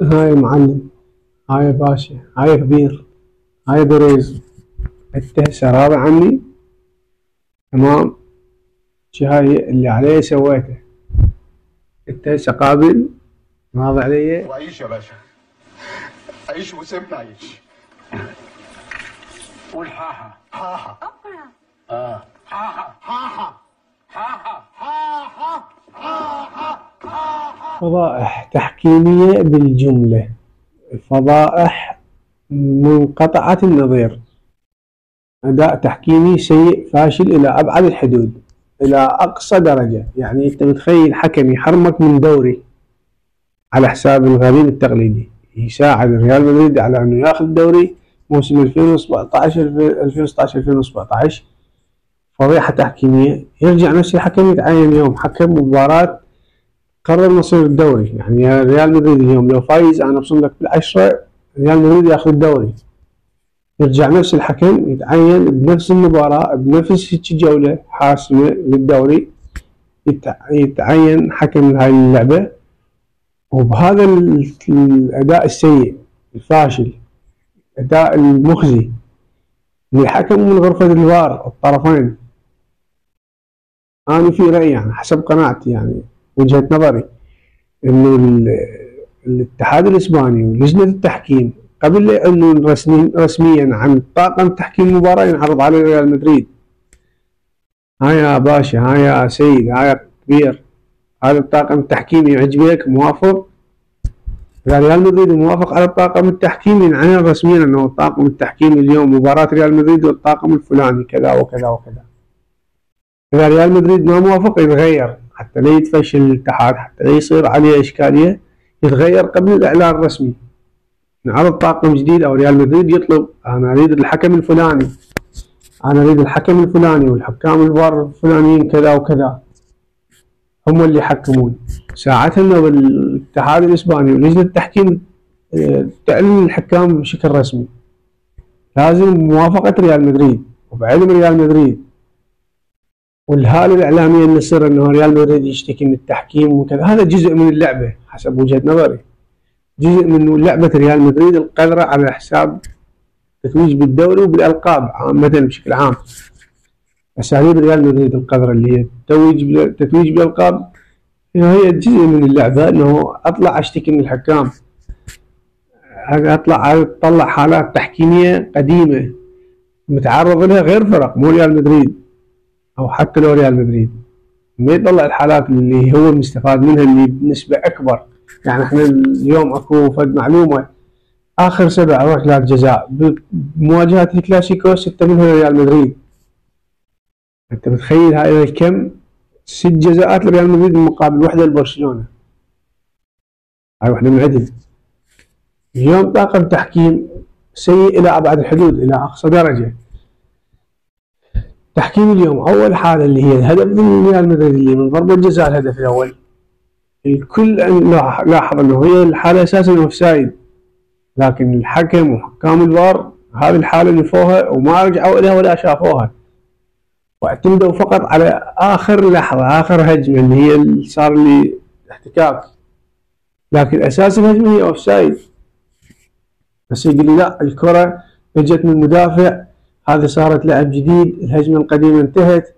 هاي معلم، هاي باشا، هاي كبير، هاي بريز. انت هسه راضي عني؟ تمام. هاي اللي علي سويته. انت هسه قابل؟ راضي علي؟ وعيش يا باشا، عيش وسيبنا عيش. قول حاحة حاحة اه حاحة حاحة حاحة حاحة حاحة. فضائح تحكيمية بالجملة، فضائح منقطعة النظير، أداء تحكيمي سيء فاشل إلى أبعد الحدود، إلى أقصى درجة. يعني أنت متخيل حكم يحرمك من دوري على حساب الغريم التقليدي، يساعد ريال مدريد على أنه ياخذ الدوري موسم 2017 2017. فضيحة تحكيمية. يرجع نفس الحكم يتعين يوم حكم مباراة قرر مصير الدوري. يعني ريال مدريد اليوم لو فايز أنا بصم لك بالعشرة ريال مدريد ياخذ الدوري، يرجع نفس الحكم يتعين بنفس المباراة بنفس جولة حاسمة للدوري، يتعين حكم لهاي اللعبة، وبهذا الأداء السيء الفاشل، الأداء المخزي من الحكم ومن غرفة الفار الطرفين. أنا في رأيي يعني حسب قناعتي، يعني وجهة نظري، إنه الاتحاد الإسباني ولجنة التحكيم قبل لا يعلنون رسميا عن طاقم تحكيم المباراة ينعرض على ريال مدريد. ها يا باشا، ها يا سيد، ها يا كبير، هذا الطاقم التحكيمي يعجبك موافق؟ إذا ريال مدريد موافق على الطاقم التحكيمي ينعلن رسميا أنه طاقم التحكيم اليوم مباراة ريال مدريد والطاقم الفلاني كذا وكذا وكذا. إذا ريال مدريد ما موافق يتغير حتى لا يتفشل الاتحاد، حتى لا يصير عليه إشكالية، يتغير قبل الإعلان الرسمي. نعرض طاقم جديد أو ريال مدريد يطلب أنا أريد الحكم الفلاني، أنا أريد الحكم الفلاني والحكام الفار الفلانيين كذا وكذا، هم اللي يحكمون. ساعتها انه بالاتحاد الاسباني ولجنه التحكيم تعلن الحكام بشكل رسمي، لازم موافقه ريال مدريد وبعلم ريال مدريد. والهاله الاعلاميه اللي تصير انه ريال مدريد يشتكي من التحكيم وكذا، هذا جزء من اللعبه حسب وجهه نظري، جزء من لعبه ريال مدريد القذره على حساب التتويج بالدوري وبالالقاب عامه بشكل عام. اساليب ريال مدريد القذره اللي هي التتويج بالالقاب هي جزء من اللعبة، انه اطلع اشتكي من الحكام، اطلع حالات تحكيمية قديمة متعرض لها غير فرق مو ريال مدريد او حتى لو ريال مدريد، ما يطلع الحالات اللي هو مستفاد منها اللي بنسبة اكبر. يعني احنا اليوم اكو فد معلومة، اخر 7 ركلات جزاء بمواجهات الكلاسيكو 6 منها ريال مدريد. انت متخيل هاي الكم؟ 6 جزاءات لريال مدريد مقابل 1 لبرشلونة، هاي واحدة من عدل. اليوم طاقم تحكيم سيء إلى أبعد الحدود، إلى أقصى درجة. تحكيم اليوم أول حالة اللي هي الهدف من ريال مدريد اللي من ضربة جزاء الهدف الأول، الكل لاحظ أنه هي الحالة أساسا أوفسايد، لكن الحكم وحكام الفار هذه الحالة نفوها وما رجعوا إليها ولا شافوها، واعتمدوا فقط على آخر لحظة آخر هجمة اللي هي صار لي احتكاك، لكن أساس الهجمة هي أوفسايد. بس يقول لي لا الكرة اجت من مدافع، هذه صارت لعب جديد، الهجمة القديمة انتهت،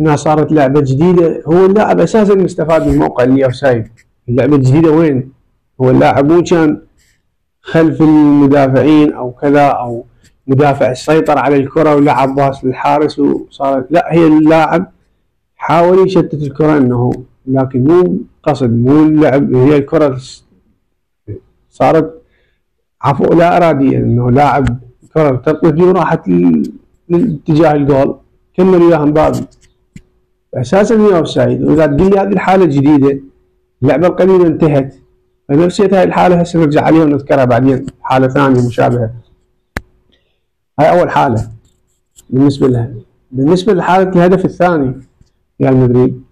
هنا صارت لعبة جديدة. هو اللاعب اساسا مستفاد من الموقع اللي اوفسايد، اللعبة الجديدة وين؟ هو اللاعب مو كان خلف المدافعين او كذا، او مدافع سيطر على الكرة ولعب باص للحارس وصارت، لا هي اللاعب حاول يشتت الكرة انه، لكن مو قصد، مو اللعب، هي الكرة صارت عفو لا اراديا، انه لاعب كرة تطلق وراحت لاتجاه الجول كمل وياها مبابي، اساسا هي اوفسايد. واذا تقول لي هذه الحاله جديده، اللعبه القديمه انتهت، فنفسية هاي الحاله هسه نرجع عليها ونذكرها بعدين حاله ثانيه مشابهه. هاي اول حاله بالنسبه لها. بالنسبه لحاله الهدف الثاني ريال مدريد،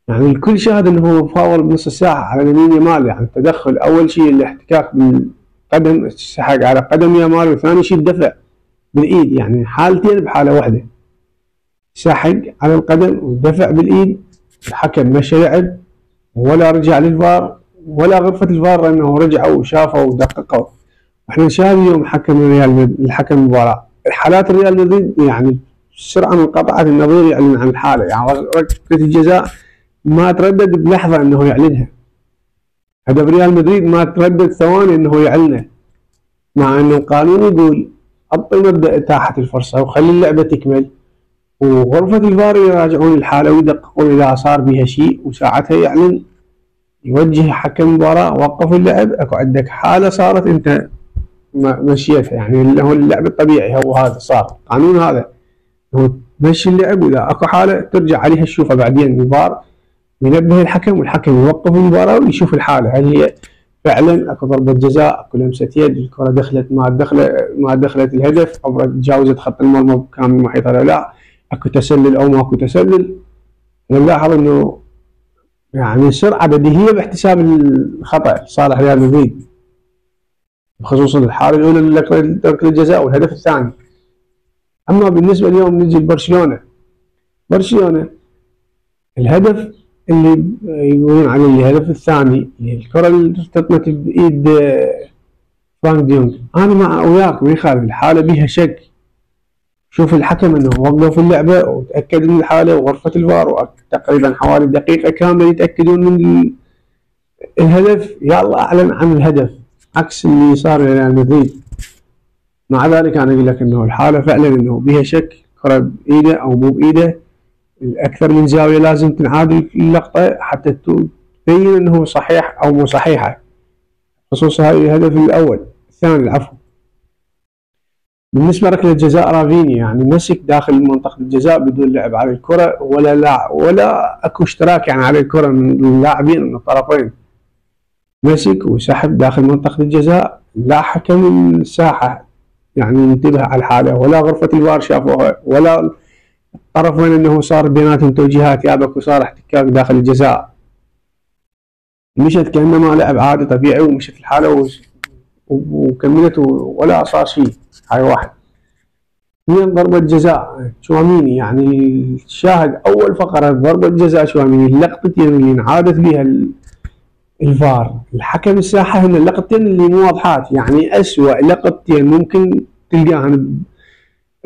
يعني الكل شاهد انه هو فاول بنص ساعه على يمين يامال، يعني التدخل اول شيء الاحتكاك بالقدم، السحق على قدم يامال، وثاني شيء الدفع بالايد، يعني حالتين بحاله واحده، سحق على القدم ودفع بالايد. الحكم مشى لعب ولا رجع للفار ولا غرفة الفار انه رجعوا وشافوا ودققوا. احنا نشاهد اليوم الحكم المباراة حالات ريال مدريد يعني بسرعة منقطعة النظير يعلن عن الحالة، يعني ركلة الجزاء ما تردد بلحظة انه يعلنها، هدف ريال مدريد ما تردد ثواني انه يعلنه، مع انه القانون يقول عطي مبدأ اتاحة الفرصة وخلي اللعبة تكمل، وغرفة الفار يراجعون الحالة ويدققون اذا صار بها شيء وساعتها يعلن، يوجه حكم المباراة وقف اللعب، اكو عندك حالة صارت انت مشيتها، يعني اللي هو اللعب الطبيعي هو هذا صار قانون، هذا هو تمشي اللعب، واذا اكو حالة ترجع عليها تشوفها بعدين الفار ينبه الحكم والحكم يوقف المباراة ويشوف الحالة هل هي فعلا اكو ضربة جزاء، اكو لمسة يد، الكرة دخلت ما دخلت الهدف، او تجاوزت خط المرمى بكامل محيطها ولا لا، اكو تسلل او ماكو تسلل. نلاحظ انه يعني سرعة بديهية باحتساب الخطأ لصالح ريال مدريد، خصوصا الحالة الأولى لركلة الجزاء والهدف الثاني. أما بالنسبة اليوم نجي لبرشلونة، الهدف اللي يقولون عليه الهدف الثاني الكرة اللي ارتطمت بإيد فرانك ديونج، أنا مع وياك ما يخالف الحالة بيها شك، شوف الحكم انه وقف اللعبة وتأكد من الحالة وغرفة الفار تقريبا حوالي دقيقة كاملة يتأكدون من الهدف، يلا أعلن عن الهدف عكس اللي صار لريال مدريد. مع ذلك أنا أقول لك أنه الحالة فعلا أنه بها شك، كرة بإيده أو مو بإيده، أكثر من زاوية لازم تنعاد اللقطة حتى تبين أنه صحيح أو مو صحيحة، خصوصا هاي الهدف الأول الثاني العفو. بالنسبة لركلة جزاء رافيني، يعني مسك داخل منطقة الجزاء بدون لعب على الكرة ولا أكو اشتراك يعني على الكرة من اللاعبين من الطرفين، مسك وسحب داخل منطقة الجزاء، لا حكم الساحة يعني انتبه على الحالة، ولا غرفة الفار شافوها، ولا الطرفين انه صار بيناتهم توجيهات يابك وصار احتكاك داخل الجزاء، مشت كأنما لعب عادي طبيعي ومشت الحالة وكملت ولا صار شيء. هاي واحد. اثنين ضربة جزاء تشواميني، يعني الشاهد اول فقرة ضربة جزاء تشواميني، اللقطتين اللي انعادت بها الفار الحكم الساحة هن اللقطتين اللي مو واضحات، يعني أسوأ لقطتين ممكن تلقاهن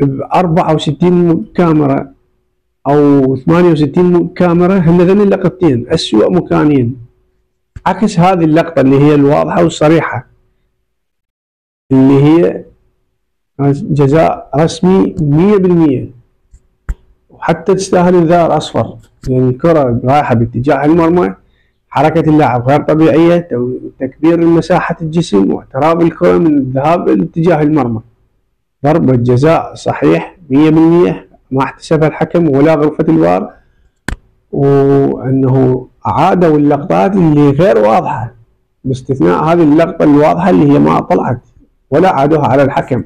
ب 64 كاميرا أو 68 كاميرا، هن ذن اللقطتين أسوأ مكانين، عكس هذه اللقطة اللي هي الواضحة والصريحة اللي هي جزاء رسمي 100%، وحتى تستاهل انذار أصفر، يعني الكرة رايحة باتجاه المرمى، حركة اللاعب غير طبيعية، تكبير مساحة الجسم واعتراض الكرة من الذهاب لاتجاه المرمى، ضربة جزاء صحيح 100%، ما احتسبها الحكم ولا غرفة الفار، وأنه أعادوا اللقطات اللي غير واضحة باستثناء هذه اللقطة الواضحة اللي هي ما طلعت ولا عادوها على الحكم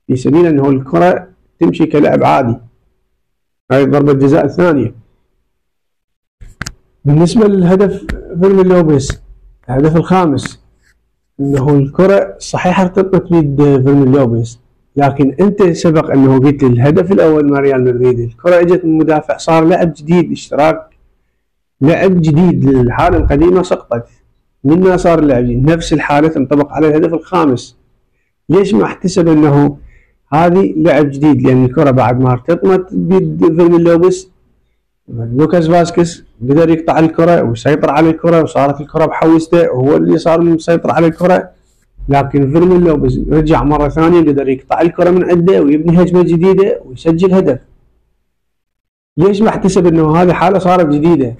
في سبيل أنه الكرة تمشي كلعب عادي. هذه ضربة الجزاء الثانية. بالنسبة للهدف فيرمين لوبيز الهدف الخامس، انه الكرة صحيح ارتطمت بيد فيرمين لوبيز، لكن انت سبق انه قلت الهدف الاول مع ريال مدريد الكرة اجت من مدافع، صار لعب جديد، اشتراك لعب جديد، الحالة القديمة سقطت، منها صار اللعب نفس الحالة تنطبق على الهدف الخامس. ليش ما احتسب انه هذه لعب جديد؟ لان الكرة بعد ما ارتطمت بيد فيرمين لوبيز لوكاس فاسكيز قدر يقطع الكرة ويسيطر على الكرة، وصارت الكرة بحوزته وهو اللي صار مسيطر على الكرة، لكن فيرمين لوبيز رجع مرة ثانية قدر يقطع الكرة من عنده ويبني هجمة جديدة ويسجل هدف. ليش ما احتسب انه هذه حالة صارت جديدة؟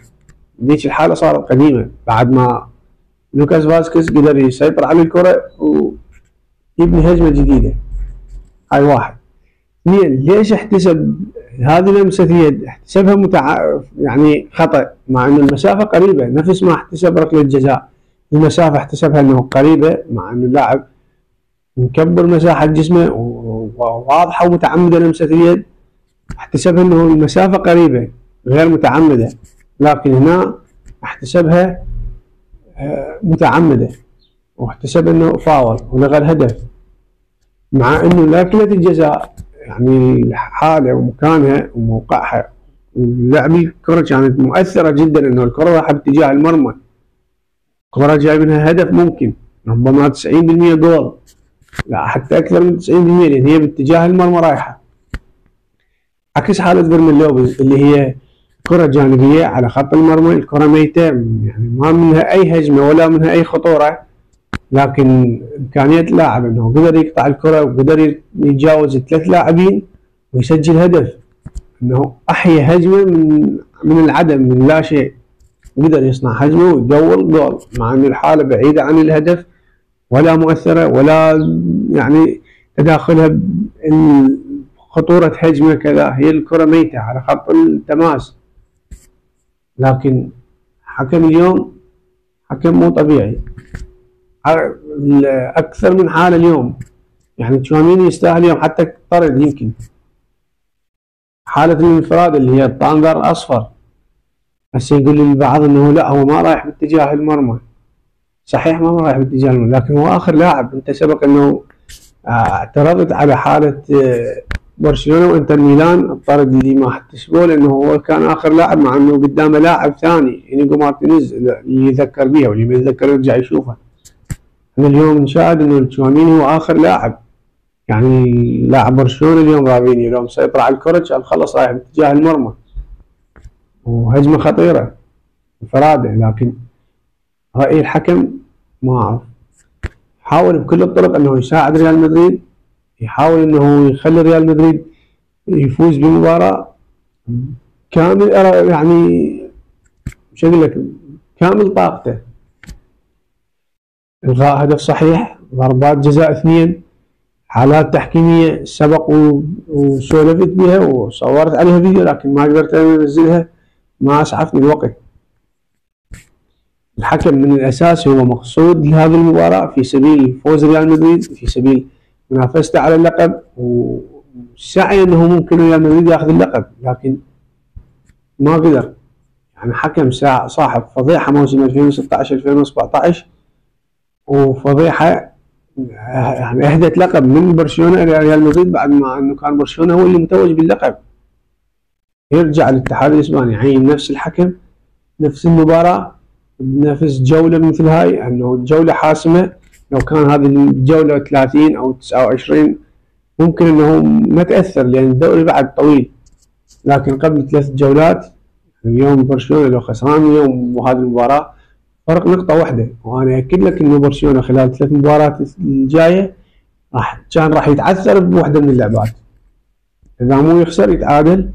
ليش الحالة صارت قديمة بعد ما لوكاس فاسكيز قدر يسيطر على الكرة ويبني هجمة جديدة؟ هاي واحد. اثنين، ليش احتسب هذه لمسة يد؟ احتسبها يعني خطأ، مع انه المسافة قريبة، نفس ما احتسب ركلة جزاء، المسافة احتسبها انه قريبة، مع انه اللاعب مكبر مساحة جسمه وواضحة ومتعمدة لمسة اليد، احتسبها انه المسافة قريبة غير متعمدة، لكن هنا احتسبها متعمدة واحتسب انه فاول ولغى الهدف، مع انه ركلة الجزاء يعني الحالة ومكانها وموقعها ولعب الكرة كانت مؤثرة جدا، انه الكرة راح باتجاه المرمى، كرة جاي منها هدف ممكن ربما 90% جول، لا حتى أكثر من 90%، لأن هي باتجاه المرمى رايحة، عكس حالة فيرمين لوبيز اللي هي كرة جانبية على خط المرمى، الكرة ميتة يعني ما منها أي هجمة ولا منها أي خطورة، لكن إمكانية اللاعب أنه قدر يقطع الكرة وقدر يتجاوز 3 لاعبين ويسجل هدف، أنه أحيا هجمة من العدم، من لا شيء، قدر يصنع هجمة ويدور جول، مع أن الحالة بعيدة عن الهدف ولا مؤثرة ولا يعني تداخلها خطورة هجمة كذا، هي الكرة ميتة على خط التماس. لكن حكم اليوم حكم مو طبيعي، أكثر من حالة اليوم، يعني تشواميني يستاهل اليوم حتى طرد، يمكن حالة الانفراد اللي هي الطانجر أصفر. هسه يقول لي البعض انه لا هو ما رايح باتجاه المرمى، صحيح ما رايح باتجاه المرمى، لكن هو اخر لاعب. انت سبق انه اعترضت على حالة برشلونة وانتر ميلان، الطرد اللي ما احتسبوه لانه هو كان اخر لاعب، مع انه قدامه لاعب ثاني انيجو مارتينيز اللي يذكر بيها، واللي ما يتذكر يرجع يشوفه. احنا اليوم نشاهد انه تشواميني هو اخر لاعب، يعني لاعب برشلونة اليوم رافينيا لو مسيطر على الكرة كان خلص رايح باتجاه المرمى وهجمة خطيرة انفرادة. لكن رأي الحكم ما أعرف، حاول بكل الطرق أنه يساعد ريال مدريد، يحاول أنه يخلي ريال مدريد يفوز بمباراة كامل، يعني شو أقول لك، كامل طاقته. إلغاء هدف صحيح، ضربات جزاء 2، حالات تحكيمية سبق وسولفت بها وصورت عليها فيديو لكن ما قدرت أنزلها، ما أسعفني الوقت. الحكم من الأساس هو مقصود لهذه المباراة في سبيل فوز ريال مدريد، في سبيل منافسته على اللقب والسعي أنه ممكن ريال مدريد يأخذ اللقب، لكن ما قدر. يعني حكم صاحب فضيحة موسم 2016-2017 وفضيحة، يعني أهدت لقب من برشلونة إلى ريال مدريد بعد ما أنه كان برشلونة هو اللي متوج باللقب. يرجع الاتحاد الإسباني يعين نفس الحكم نفس المباراة بنفس جولة مثل هاي، أنه جولة حاسمة. لو كان هذه الجولة 30 أو 29 ممكن أنه ما تأثر لأن الدوري بعد طويل، لكن قبل 3 جولات اليوم برشلونة لو خسران اليوم وهذه المباراة فرق نقطة واحدة، وأنا أكد لك أنه برشلونة خلال 3 مباريات الجاية كان راح يتعثر بوحدة من اللعبات، إذا مو يخسر يتعادل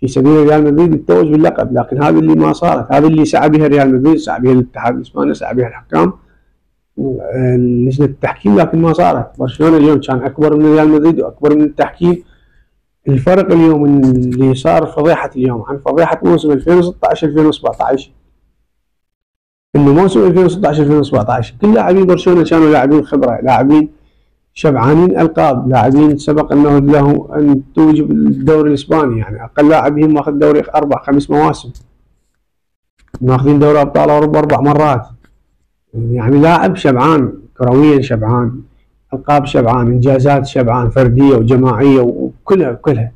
في سبيل ريال مدريد يتوج باللقب. لكن هذا اللي ما صارت، هذا اللي سعى بها ريال مدريد، سعى بها الاتحاد الاسباني، سعى بها الحكام لجنة التحكيم، لكن ما صارت. برشلونة اليوم كان اكبر من ريال مدريد واكبر من التحكيم. الفرق اليوم اللي صار فضيحة اليوم عن فضيحة موسم 2016-2017، انه موسم 2016-2017 كل لاعبين برشلونة كانوا لاعبين خبرة، لاعبين شبعانين القاب، لاعبين سبق انه له ان توج بالدوري الاسباني، يعني اقل لاعبين ماخذ دوري 4-5 مواسم، ماخذين دوري ابطال اوروبا 4 مرات، يعني لاعب شبعان كرويا، شبعان القاب، شبعان انجازات، شبعان فرديه وجماعيه وكلها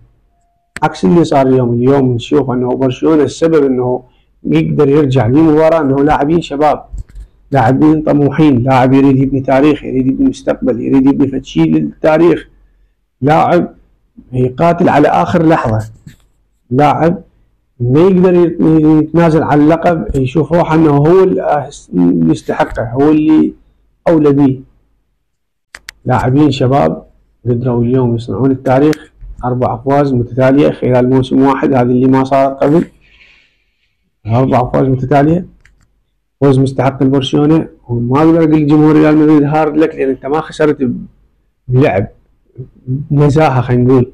عكس اللي صار اليوم. اليوم نشوف انه برشلونه السبب انه يقدر يرجع لمباراه انه لاعبين شباب، لاعبين طموحين، لاعب يريد يبني تاريخ، يريد يبني مستقبل، يريد يبني فتشي للتاريخ، لاعب يقاتل على آخر لحظة، لاعب ما يقدر يتنازل عن اللقب، يشوف روحه أنه هو اللي يستحقه، هو اللي أولى به. لاعبين شباب قدروا اليوم يصنعون التاريخ، 4 أفواز متتالية خلال موسم واحد، هذه اللي ما صارت قبل، 4 أفواز متتالية، فوز مستحق لبرشلونة. وما اقدر اقول لجمهور ريال مدريد هارد لك، لان انت ما خسرت بلعب نزاهه، خلينا نقول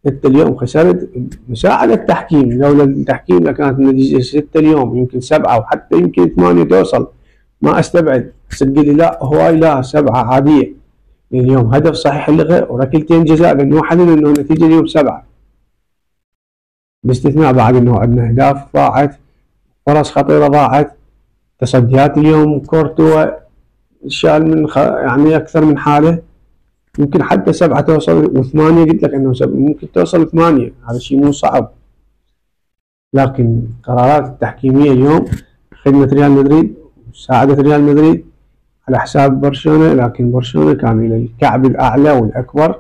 انت اليوم خسرت مساعدة التحكيم، لولا التحكيم لكانت النتيجة 6 اليوم، يمكن 7 وحتى يمكن 8 توصل، ما استبعد. تقول لي لا هواي، لا 7 عادية. اليوم هدف صحيح لغى وركلتين جزاء، لانه حدد انه النتيجة اليوم 7، باستثناء بعد انه عندنا اهداف ضاعت، فرص خطيرة ضاعت، تصديات اليوم كورتوا شال من يعني اكثر من حاله، يمكن حتى 7 توصل و8، قلت لك انه 7 ممكن توصل 8، هذا شيء مو صعب. لكن قرارات التحكيميه اليوم خدمه ريال مدريد ساعدت ريال مدريد على حساب برشلونة، لكن برشلونة كان إلى الكعب الأعلى والأكبر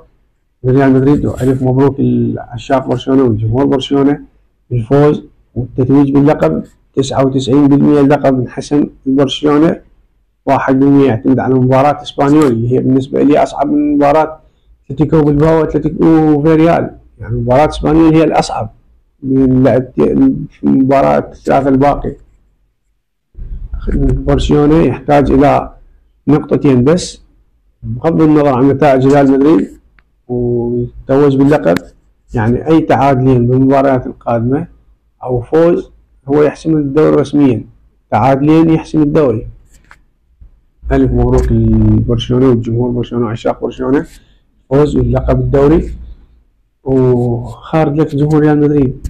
من ريال مدريد. وألف مبروك لعشاق برشلونة وجمهور برشلونة بالفوز والتتويج باللقب. 99% اللقب انحسم لبرشلونة، 1% يعتمد على مباراة اسبانيول اللي هي بالنسبة لي أصعب من مباراة اتلتيكو بالباو واتلتيكو فيريال. يعني مباراة اسبانيول هي الأصعب من المباراة الثلاثة الباقي. برشلونة يحتاج إلى نقطتين بس بغض النظر عن نتائج ريال مدريد ويتوج باللقب. يعني أي تعادلين بالمباريات القادمة أو فوز هو يحسم الدوري رسميا، تعادلين يحسم الدوري. ألف مبروك لبرشلونة والجمهور برشلونة وعشاق برشلونة، فوز باللقب الدوري. وخارج لك جمهور ريال مدريد،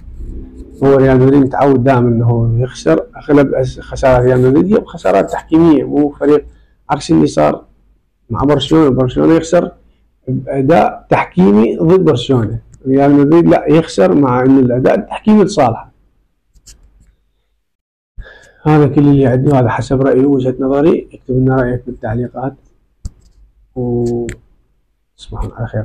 هو ريال مدريد متعود دائما انه يخسر. اغلب خسارات ريال مدريد هي بخسارات تحكيميه، مو فريق عكس اللي صار مع برشلونه. برشلونه يخسر باداء تحكيمي ضد برشلونه، ريال مدريد لا يخسر مع ان الاداء التحكيمي لصالحه. هذا كل اللي عندي، وهذا حسب رايي ووجهه نظري. اكتب لنا رايك بالتعليقات وتصبحون على خير.